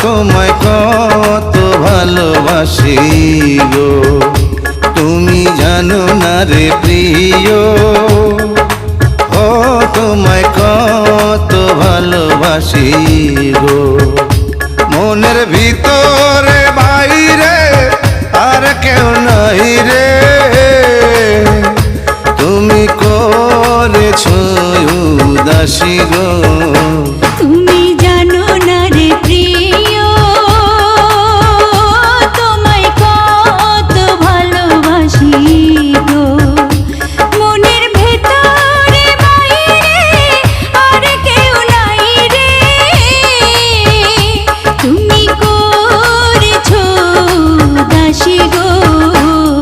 তোমায় কত ভালোবাসি গো, তুমি জানো না রে প্রিয়। ও তোমায় কত ভালোবাসি গো, মনের ভিতরে বাইরে আর কেউ নাই রে। তুমি করেছো উদাসী গো,